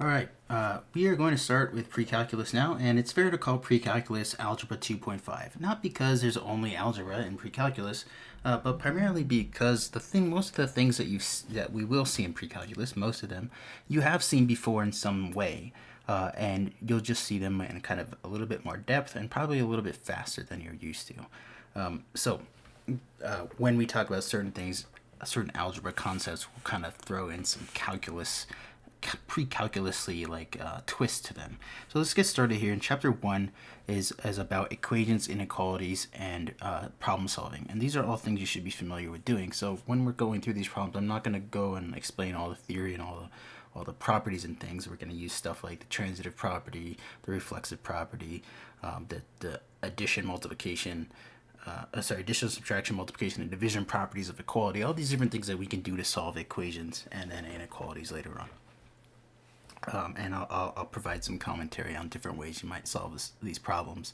All right, we are going to start with precalculus now, and it's fair to call precalculus algebra 2.5. Not because there's only algebra in precalculus, but primarily because most of the things that we will see in precalculus, most of them, you have seen before in some way, and you'll just see them in kind of a little bit more depth and probably a little bit faster than you're used to. When we talk about certain things, certain algebra concepts, we'll kind of throw in some pre-calculusly twist to them. So let's get started here. And chapter 1 is about equations, inequalities, and problem solving. And these are all things you should be familiar with doing. So when we're going through these problems, I'm not going to go and explain all the theory and all the properties and things. We're going to use stuff like the transitive property, the reflexive property, the addition, multiplication, addition, subtraction, multiplication, and division properties of equality. All these different things that we can do to solve equations and then inequalities later on. And I'll provide some commentary on different ways you might solve these problems.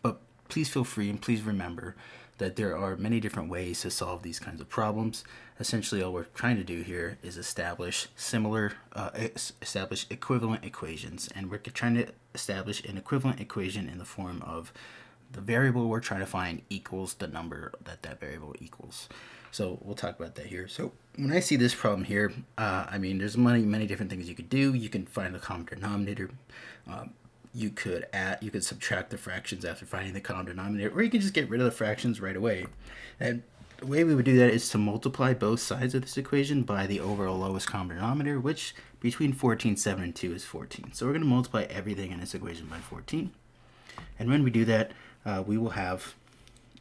But please feel free and please remember that there are many different ways to solve these kinds of problems. Essentially, all we're trying to do here is establish equivalent equations. And we're trying to establish an equivalent equation in the form of the variable we're trying to find equals the number that variable equals. So we'll talk about that here. So when I see this problem here, there's many different things you could do. You can find the common denominator. You could subtract the fractions after finding the common denominator, or you can just get rid of the fractions right away. And the way we would do that is to multiply both sides of this equation by the overall lowest common denominator, which between 14, 7, and 2 is 14. So we're going to multiply everything in this equation by 14. And when we do that, we will have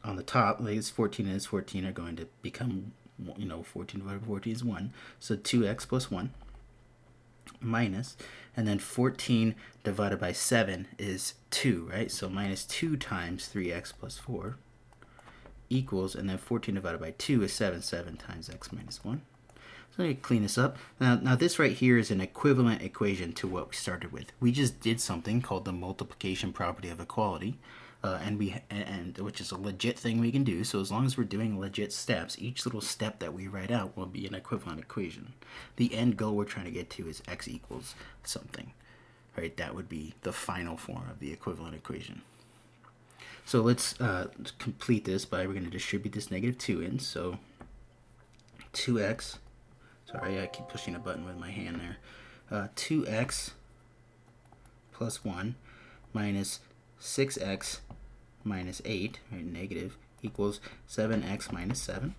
on the top, like it's 14 and it's 14 are going to become, 14 divided by 14 is 1. So 2x plus 1 minus, and then 14 divided by 7 is 2, right? So minus 2 times 3x plus 4 equals, and then 14 divided by 2 is 7 times x minus 1. So let me clean this up. Now this right here is an equivalent equation to what we started with. We just did something called the multiplication property of equality. And which is a legit thing we can do. So as long as we're doing legit steps, each little step that we write out will be an equivalent equation. The end goal we're trying to get to is x equals something, right? That would be the final form of the equivalent equation. So let's complete this we're going to distribute this negative 2 in. So 2x, sorry, I keep pushing a button with my hand there. 2x plus 1 minus 6x minus 8, right, negative, equals 7x minus 7.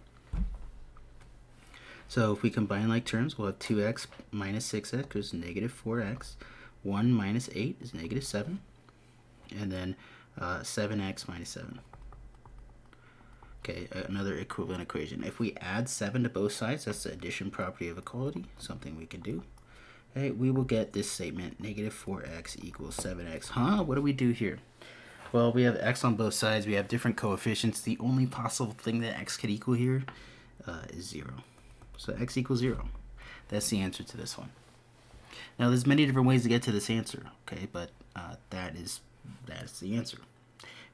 So if we combine like terms, we'll have 2x minus 6x is negative 4x. 1 minus 8 is negative 7. And then 7x minus 7. Okay, another equivalent equation. If we add 7 to both sides, that's the addition property of equality, something we can do. Okay, we will get this statement, negative 4x equals 7x. What do we do here? Well, we have x on both sides. We have different coefficients. The only possible thing that x could equal here is 0. So x equals 0. That's the answer to this one. Now, there's many different ways to get to this answer, okay? But that's the answer.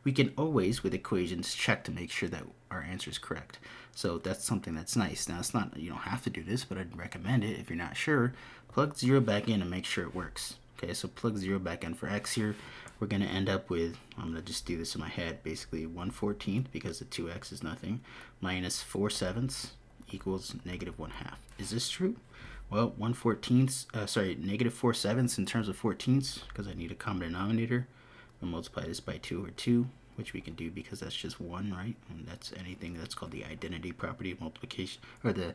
We can always, with equations, check to make sure that our answer is correct. So that's something that's nice. Now, it's not, you don't have to do this, but I'd recommend it. If you're not sure, plug 0 back in and make sure it works. Okay, so plug 0 back in for x here. We're going to end up with, I'm going to just do this in my head, basically 1/14, because the 2x is nothing, minus 4/7 equals negative 1/2. Is this true? Well, negative 4/7 in terms of 14ths, because I need a common denominator. I'll multiply this by 2 over 2, which we can do because that's just 1, right? And that's anything that's called the identity property of multiplication, or the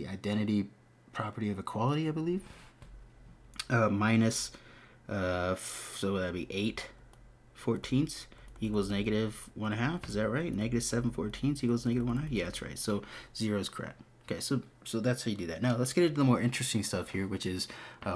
identity property of equality, I believe. Minus, so that'd be 8/14 equals negative 1/2. Is that right? Negative 7/14 equals negative 1/2. Yeah, that's right. So 0 is correct. Okay, so that's how you do that. Now let's get into the more interesting stuff here, which is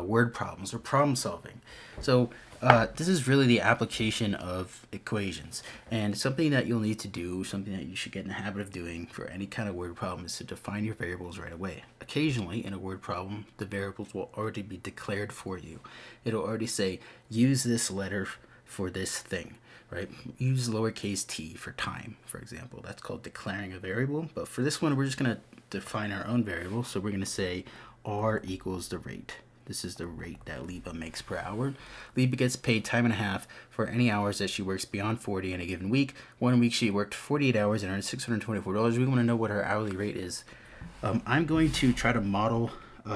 word problems or problem solving. So this is really the application of equations, and something that you'll need to do, something that you should get in the habit of doing for any kind of word problem, is to define your variables right away. Occasionally in a word problem, the variables will already be declared for you. It'll already say, use this letter for this thing, right? Use lowercase t for time, for example. That's called declaring a variable. But for this one, we're just going to define our own variable. So we're going to say r equals the rate. This is the rate that Liba makes per hour. Liba gets paid time and a half for any hours that she works beyond 40 in a given week. 1 week she worked 48 hours and earned $624. We want to know what her hourly rate is. I'm going to try to model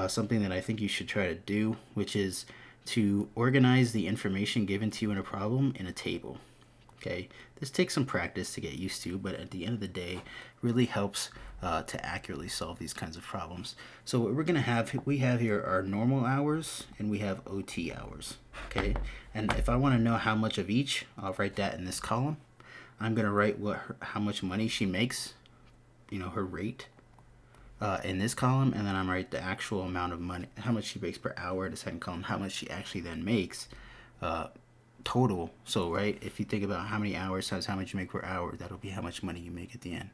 something that I think you should try to do, which is to organize the information given to you in a problem in a table. Okay, this takes some practice to get used to, but at the end of the day, really helps to accurately solve these kinds of problems. So what we're gonna have, we have here our normal hours and we have OT hours. Okay, and if I want to know how much of each, I'll write that in this column. I'm gonna write how much money she makes, her rate, in this column, and then I'm write the actual amount of money, how much she makes per hour in the second column, how much she actually then makes. Total. So right, if you think about how many hours times how much you make per hour, that'll be how much money you make at the end.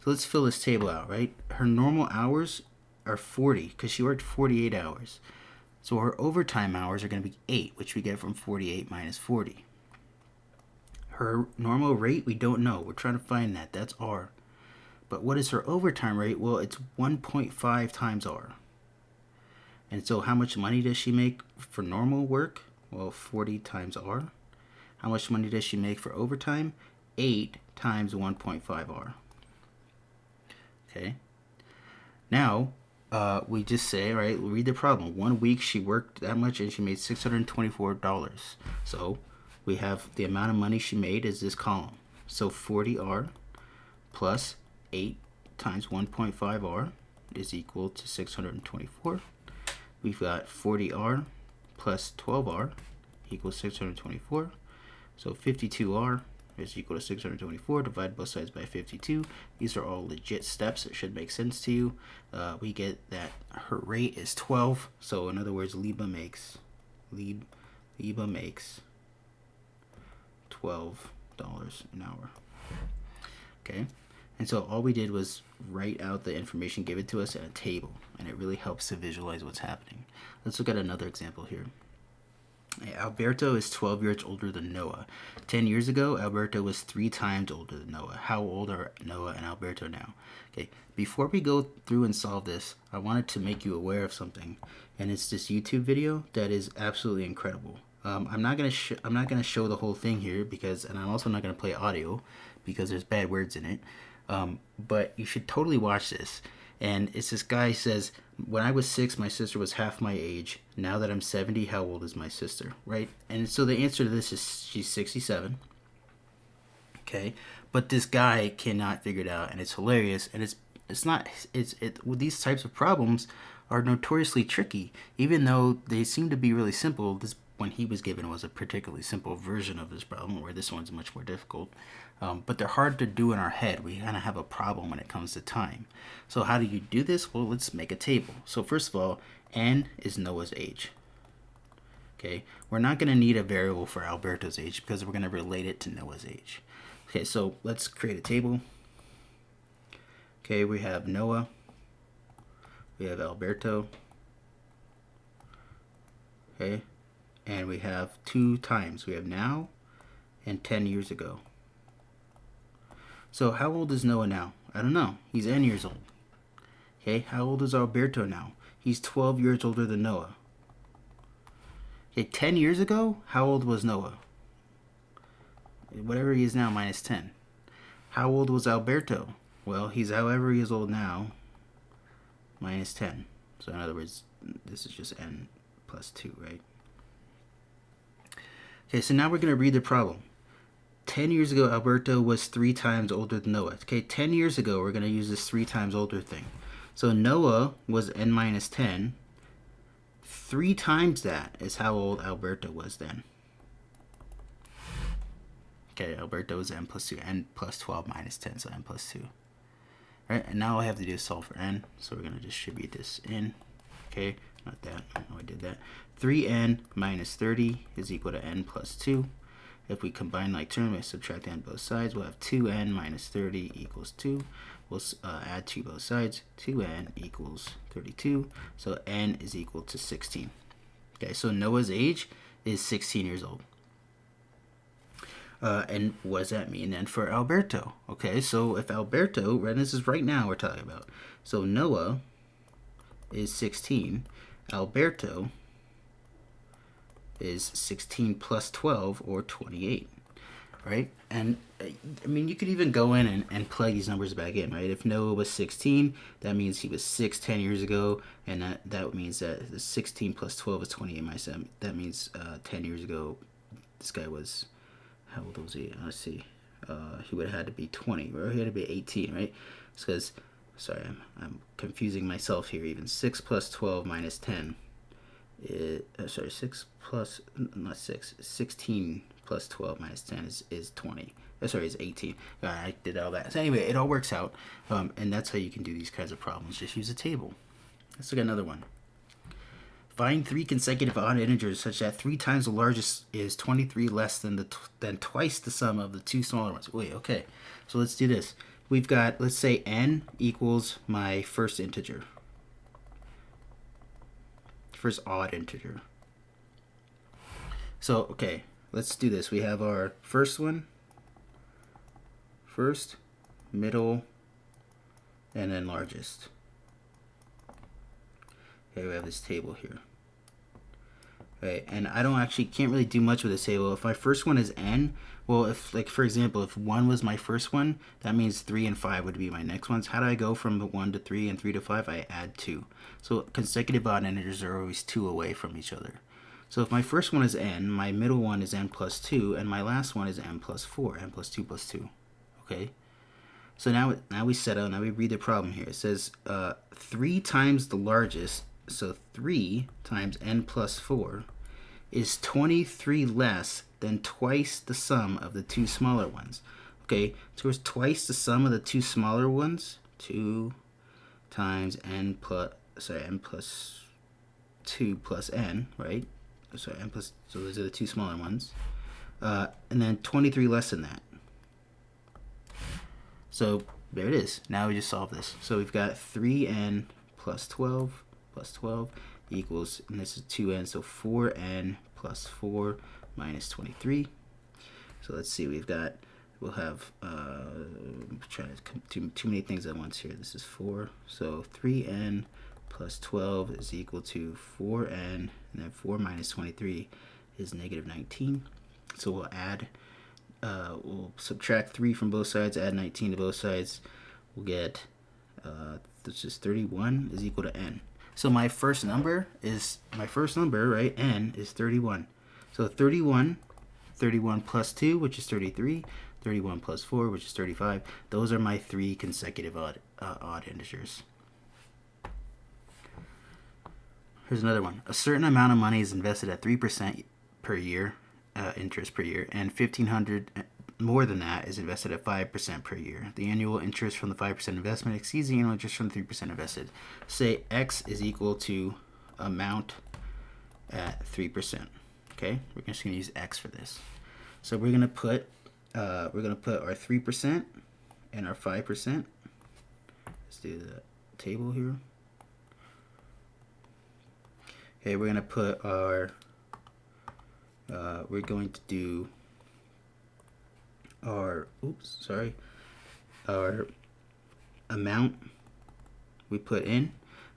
So let's fill this table out, right? Her normal hours are 40 because she worked 48 hours. So her overtime hours are going to be 8, which we get from 48 minus 40. Her normal rate, we don't know. We're trying to find that. That's R. But what is her overtime rate? Well, it's 1.5 times R. And so how much money does she make for normal work? Well, 40 times R. How much money does she make for overtime? 8 times 1.5 R. Okay. Now, we just say, right, we'll read the problem. 1 week she worked that much and she made $624. So we have the amount of money she made is this column. So 40R plus 8 times 1.5 R is equal to 624. We've got 40R plus 12R equals 624. So 52R is equal to 624. Divide both sides by 52. These are all legit steps. It should make sense to you. We get that her rate is 12. So in other words, Liba makes $12 an hour. Okay. And so all we did was write out the information given to us in a table, and it really helps to visualize what's happening. Let's look at another example here. Alberto is 12 years older than Noah. 10 years ago, Alberto was 3 times older than Noah. How old are Noah and Alberto now? Okay, before we go through and solve this, I wanted to make you aware of something, and it's this YouTube video that is absolutely incredible. I'm not gonna show the whole thing here and I'm also not gonna play audio because there's bad words in it. But you should totally watch this. And it's this guy says, when I was 6, my sister was half my age. Now that I'm 70, how old is my sister? Right? And so the answer to this is she's 67. Okay? But this guy cannot figure it out, and it's hilarious. And these types of problems are notoriously tricky. Even though they seem to be really simple, this one he was given was a particularly simple version of this problem, where this one's much more difficult. But they're hard to do in our head. We kind of have a problem when it comes to time. So how do you do this? Well, let's make a table. So first of all, N is Noah's age. Okay, we're not going to need a variable for Alberto's age because we're going to relate it to Noah's age. Okay, so let's create a table. Okay, we have Noah. We have Alberto. Okay, and we have 2 times. We have now and 10 years ago. So how old is Noah now? I don't know. He's N years old. Okay, how old is Alberto now? He's 12 years older than Noah. Okay, 10 years ago, how old was Noah? Whatever he is now minus 10. How old was Alberto? Well, he's however he is old now minus 10. So in other words, this is just N plus 2, right? Okay, so now we're going to read the problem. 10 years ago, Alberto was 3 times older than Noah. Okay, 10 years ago, we're going to use this 3 times older thing. So Noah was N minus 10. 3 times that is how old Alberto was then. Okay, Alberto is N plus 2. N plus 12 minus 10, so N plus 2. Right, and now all I have to do is solve for N. So we're going to distribute this in. Okay, not that. I know I did that. 3N minus 30 is equal to N plus 2. If we combine like terms, we subtract n both sides, we'll have 2n minus 30 equals 2. We'll add 2 both sides. 2n equals 32. So n is equal to 16. Okay, so Noah's age is 16 years old. And what does that mean then for Alberto? Okay, so if Alberto, right, this is right now we're talking about. So Noah is 16. Alberto is 16 plus 12, or 28, right? And I mean, you could even go in and plug these numbers back in, right? If Noah was 16, that means he was 10 years ago, and that means that the 16 plus 12 is 28 minus 7. That means 10 years ago, this guy was, how old was he? Let's see. He would have had to be 20, or he had to be 18, right? Because, sorry, I'm confusing myself here. Even 6 plus 12 minus 10 is, 6 plus, not 6, 16 plus 12 minus 10 is 20. Is 18. I did all that. So anyway, it all works out, and that's how you can do these kinds of problems. Just use a table. Let's look at another one. Find 3 consecutive odd integers such that 3 times the largest is 23 less than twice the sum of the 2 smaller ones. Wait, okay. So let's do this. We've got, let's say n equals my first integer. First odd integer. So, okay, let's do this. We have our first one, first, middle, and then largest. Okay, we have this table here. Right, and I can't really do much with this table. If my first one is n, well, if, like, for example, if 1 was my first one, that means 3 and 5 would be my next ones. How do I go from 1 to 3 and 3 to 5? I add 2. So consecutive odd integers are always 2 away from each other. So if my first one is n, my middle one is n plus 2, and my last one is n plus 4, n plus 2 plus 2. Okay? So now we read the problem here. It says 3 times the largest, so 3 times n plus 4 is 23 less than twice the sum of the 2 smaller ones. Okay, so it's twice the sum of the 2 smaller ones. 2 times n plus 2 plus n, right? So those are the 2 smaller ones. And then 23 less than that. So there it is. Now we just solve this. So we've got 3n plus 12 equals, and this is 2n, so 4n plus 4 minus 23. So let's see, we'll have, trying to do too many things at once here. This is 4, so 3n plus 12 is equal to 4n, and then 4 minus 23 is negative 19. So we'll subtract 3 from both sides, add 19 to both sides. We'll get, this is 31 is equal to n. So my first number, right, n, is 31. So 31 plus 2, which is 33, 31 plus 4, which is 35. Those are my 3 consecutive odd integers. Here's another one. A certain amount of money is invested at 3% per year, interest per year, and $1,500 more than that is invested at 5% per year. The annual interest from the 5% investment exceeds the annual interest from the 3% invested. Say x is equal to amount at 3%. Okay, we're just going to use x for this. So we're going to put our 3% and our 5%. Let's do the table here. Okay, we're going to put our we're going to do our amount we put in.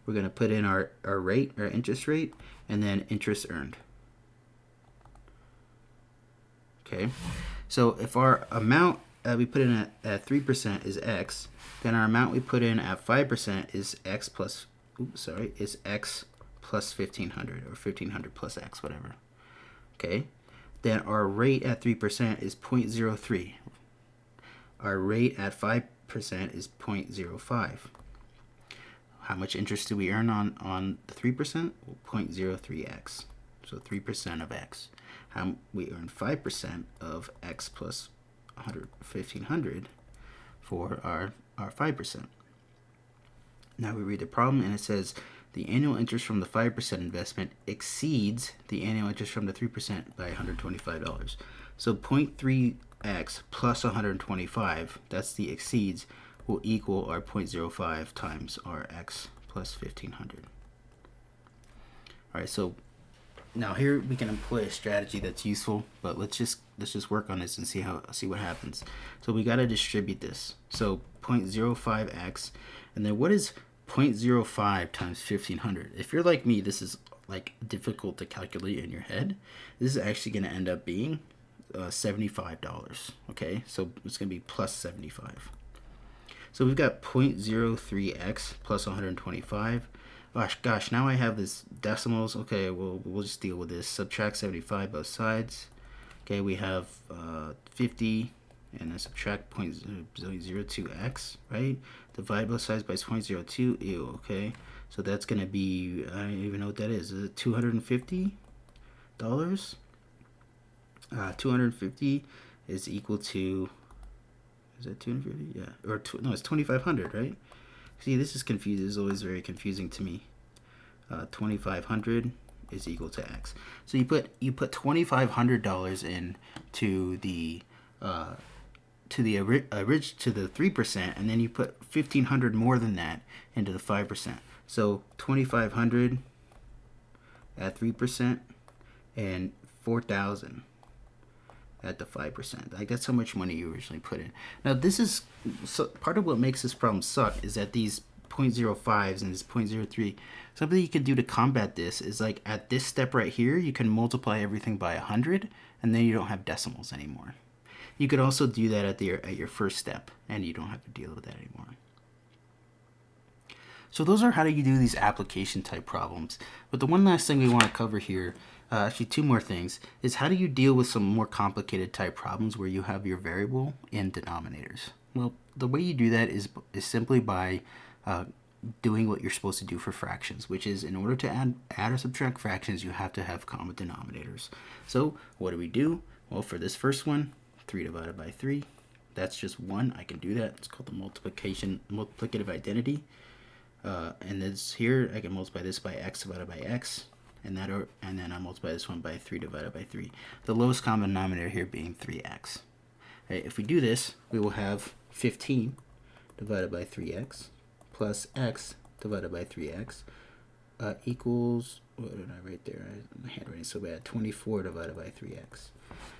We're going to put in our rate, our interest rate, and then interest earned. Okay, so if our amount we put in at 3% is x, then our amount we put in at 5% is x plus x plus 1,500, or 1,500 plus x, whatever. Okay, then our rate at 3% is 0.03. Our rate at 5% is 0.05. How much interest do we earn on the 3%? Well, 0.03x. So 3% of x. We earn 5% of x plus 1,500 for our 5%. Now we read the problem, and it says the annual interest from the 5% investment exceeds the annual interest from the 3% by $125. So 0.3x plus 125, that's the exceeds, will equal our 0.05 times our x plus 1,500. All right, so now here we can employ a strategy that's useful, but let's just work on this and see what happens. So we got to distribute this. So 0.05x, and then what is 0.05 times 1500. If you're like me, this is like difficult to calculate in your head. This is actually going to end up being $75. Okay, so it's going to be plus 75. So we've got 0.03x plus 125. Gosh, now I have this decimals. Okay, we'll just deal with this. Subtract 75 both sides. Okay, we have 50, and then subtract 0.002x, right? Divide both sides by 0.02. Ew, okay. So that's going to be, I don't even know what that is. Is it $250? 250 is equal to, is that 250? Yeah, or no, it's 2,500, right? See, this is confusing. This is always very confusing to me. 2,500 is equal to x. So you put $2,500 in to the 3%, and then you put 1,500 more than that into the 5%. So 2,500 at 3% and 4,000 at the 5%. Like, that's how much money you originally put in. Now this is part of what makes this problem suck, is that these 0.05s and this 0.03, something you can do to combat this is, like, at this step right here, you can multiply everything by 100, and then you don't have decimals anymore. You could also do that at your first step, and you don't have to deal with that anymore. So those are how do you do these application type problems. But the one last thing we want to cover here, actually two more things, is how do you deal with some more complicated type problems where you have your variable in denominators. Well, the way you do that is simply by doing what you're supposed to do for fractions, which is, in order to add or subtract fractions, you have to have common denominators. So what do? Well, for this first one, 3 divided by 3, that's just 1. I can do that. It's called the multiplicative identity. And this here, I can multiply this by x divided by x, and then I multiply this one by 3 divided by 3. The lowest common denominator here being 3x. Okay, if we do this, we will have 15 divided by 3x plus x divided by 3x equals, what did I write there? My handwriting's so bad. 24 divided by 3x.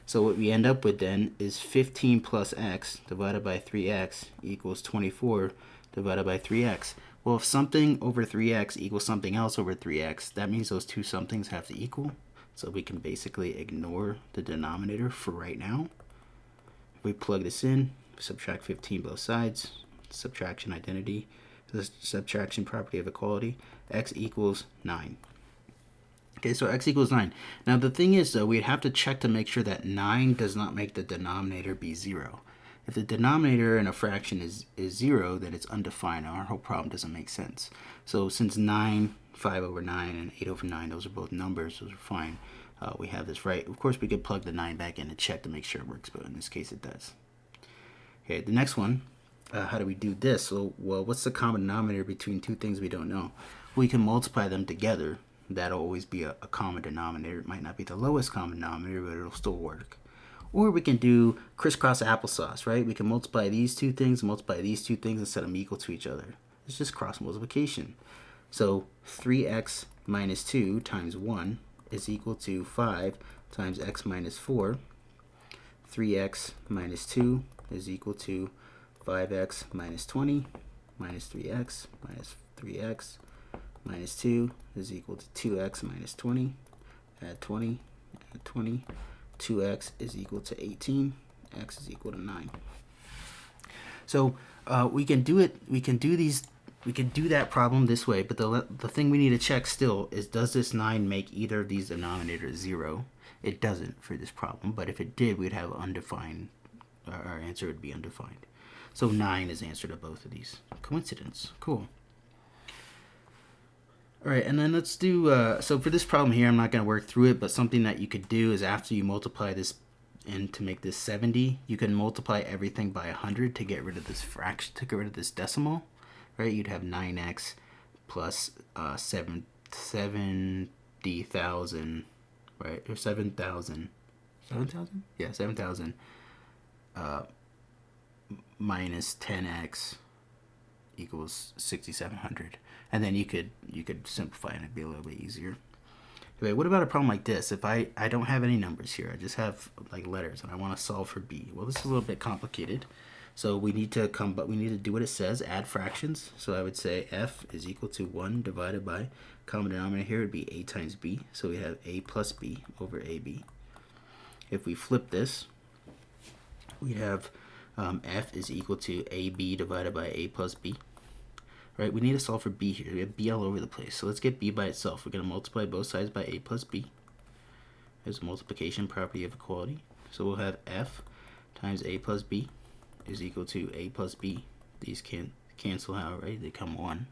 So what we end up with then is 15 plus x divided by 3x equals 24 divided by 3x. Well, if something over 3x equals something else over 3x, that means those two somethings have to equal. So we can basically ignore the denominator for right now. If we plug this in, subtract 15 both sides, subtraction identity, the subtraction property of equality, x equals 9. Okay, so x equals 9. Now the thing is, though, we'd have to check to make sure that 9 does not make the denominator be 0. If the denominator in a fraction is 0, then it's undefined. Our whole problem doesn't make sense. So since 9, 5 over 9, and 8 over 9, those are both numbers, those are fine. We have this right. Of course, we could plug the 9 back in and check to make sure it works, but in this case it does. Okay, the next one, how do we do this? So, well, what's the common denominator between two things we don't know? We can multiply them together. That'll always be a common denominator. It might not be the lowest common denominator, but it'll still work. Or we can do crisscross applesauce, right? We can multiply these two things, multiply these two things, and set them equal to each other. It's just cross multiplication. So 3x minus 2 times 1 is equal to 5 times x minus 4. 3x minus 2 is equal to 5x minus 20 minus 3x minus 3x minus 2 is equal to 2x minus 20. Add 20, add 20. 2x is equal to 18, x is equal to 9. So we can do that problem this way, but the thing we need to check still is, does this 9 make either of these denominators 0? It doesn't for this problem, but if it did, we'd have undefined, our answer would be undefined. So 9 is the answer to both of these. Coincidence, cool. All right, and then let's do, so for this problem here, I'm not going to work through it, but something that you could do is, after you multiply this and to make this 70, you can multiply everything by 100 to get rid of this fraction, to get rid of this decimal, right? You'd have 9x plus 70,000, right? Or 7,000. 7,000? Yeah, 7,000 minus 10x equals 6,700. And then you could simplify it and it'd be a little bit easier. Okay, what about a problem like this? If I don't have any numbers here, I just have like letters, and I want to solve for b. Well, this is a little bit complicated. So we need to do what it says, add fractions. So I would say f is equal to 1 divided by, common denominator here would be a times b. So we have a plus b over ab. If we flip this, we have f is equal to ab divided by a plus b. Right, we need to solve for b here. We have b all over the place. So let's get b by itself. We're going to multiply both sides by a plus b. There's a multiplication property of equality. So we'll have f times a plus b is equal to a plus b. These can cancel out, right? They come 1.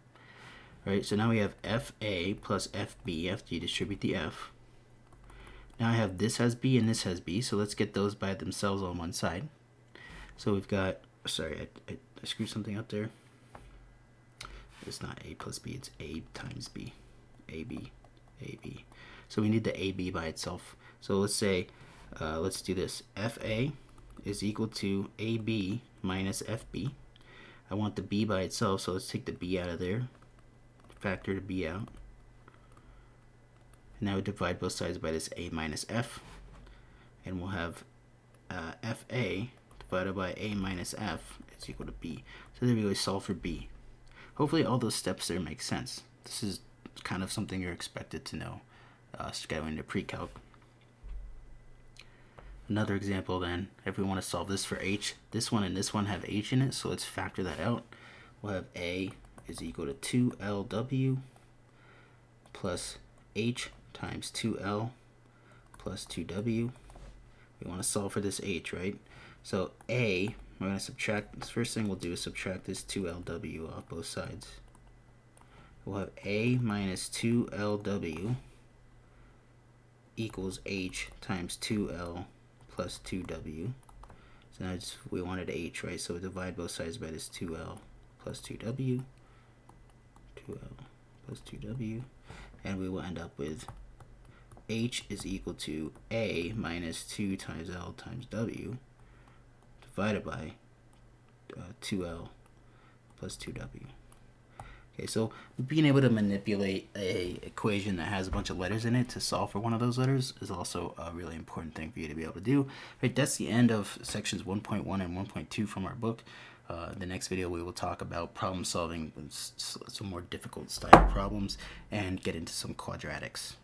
Right, so now we have fa plus fb after you distribute the f. Now I have this has b and this has b, so let's get those by themselves on one side. So we've got, sorry, I screwed something up there. It's not a plus b, it's a times b. ab, ab. So we need the ab by itself. So let's say, let's do this. fa is equal to ab minus fb. I want the b by itself, so let's take the b out of there. Factor the b out. And now we divide both sides by this a minus f. And we'll have fa divided by a minus f is equal to b. So there we go, solve for b. Hopefully all those steps there make sense. This is kind of something you're expected to know going into pre-calc. Another example then, if we want to solve this for h, this one and this one have h in it, so let's factor that out. We'll have a is equal to 2lw plus h times 2l plus 2w. We want to solve for this h, right? So a, we're going to subtract, the first thing we'll do is subtract this 2lw off both sides. We'll have a minus 2lw equals h times 2l plus 2w. So now we wanted h, right? So we divide both sides by this 2l plus 2w, 2l plus 2w, and we will end up with h is equal to a minus 2 times l times w divided by 2l plus 2w. Okay, so being able to manipulate a equation that has a bunch of letters in it to solve for one of those letters is also a really important thing for you to be able to do. Right, that's the end of sections 1.1 and 1.2 from our book. The next video we will talk about problem solving, some more difficult style problems, and get into some quadratics.